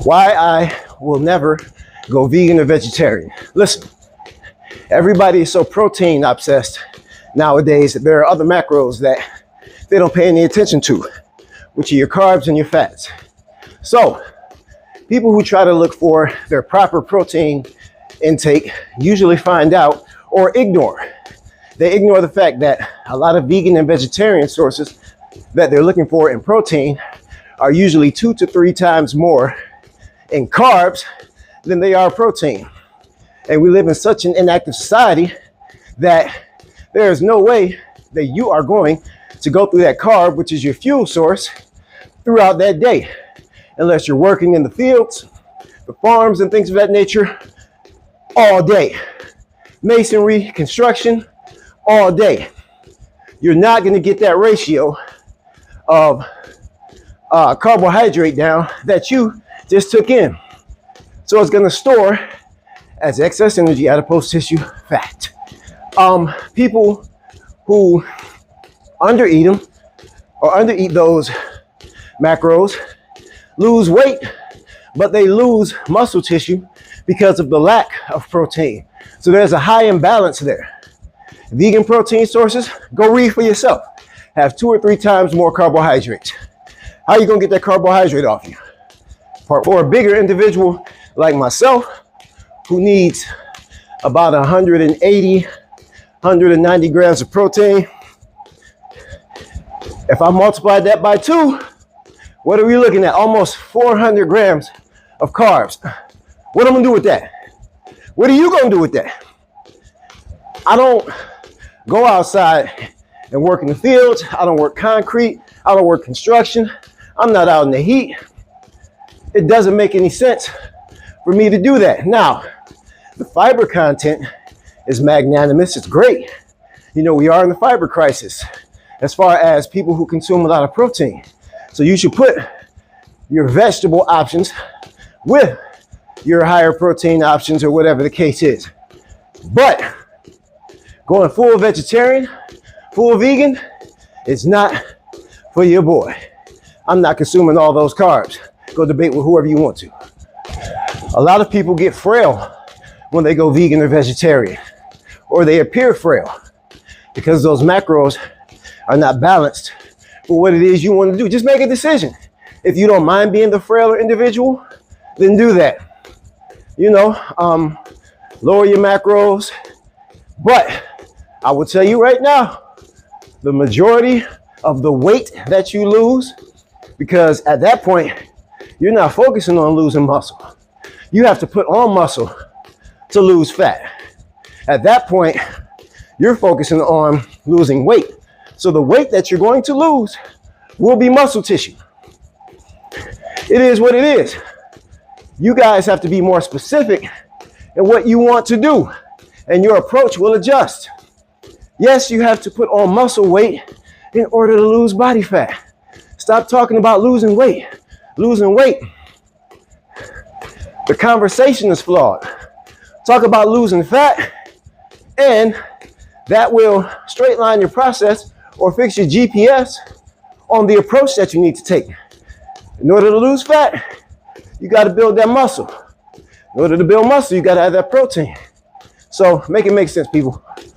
Why I will never go vegan or vegetarian. Listen, everybody is so protein obsessed nowadays that there are other macros that they don't pay any attention to, which are your carbs and your fats. So people who try to look for their proper protein intake usually find out or ignore. They ignore the fact that a lot of vegan and vegetarian sources that they're looking for in protein are usually 2 to 3 times more in carbs than they are protein. And we live in such an inactive society that there is no way that you are going to go through that carb, which is your fuel source, throughout that day, unless you're working in the fields, the farms and things of that nature all day. Masonry, construction, all day. You're not going to get that ratio of carbohydrate down that you just took in. So it's going to store as excess energy adipose tissue fat. People who undereat them or undereat those macros lose weight, but they lose muscle tissue because of the lack of protein. So there's a high imbalance there. Vegan protein sources, go read for yourself, have 2 or 3 times more carbohydrates. How are you gonna get that carbohydrate off you? For a bigger individual like myself, who needs about 180, 190 grams of protein, if I multiply that by 2, what are we looking at? Almost 400 grams of carbs. What am I gonna do with that? What are you gonna do with that? I don't go outside and work in the fields. I don't work concrete. I don't work construction. I'm not out in the heat. It doesn't make any sense for me to do that. Now, the fiber content is magnanimous. It's great. You know, we are in the fiber crisis as far as people who consume a lot of protein. So you should put your vegetable options with your higher protein options or whatever the case is. But going full vegetarian, full vegan is not for your boy. I'm not consuming all those carbs. Go debate with whoever you want to. A lot of people get frail when they go vegan or vegetarian, or they appear frail because those macros are not balanced for what it is you want to do. Just make a decision. If you don't mind being the frailer individual, then do that. You know, lower your macros. But I will tell you right now, the majority of the weight that you lose, because at that point, you're not focusing on losing muscle. You have to put on muscle to lose fat. At that point, you're focusing on losing weight. So the weight that you're going to lose will be muscle tissue. It is what it is. You guys have to be more specific in what you want to do, and your approach will adjust. Yes, you have to put on muscle weight in order to lose body fat. Stop talking about losing weight. Losing weight. The conversation is flawed. Talk about losing fat, and that will straight line your process or fix your GPS on the approach that you need to take. In order to lose fat, you got to build that muscle. In order to build muscle, you got to have that protein. So make it make sense, people.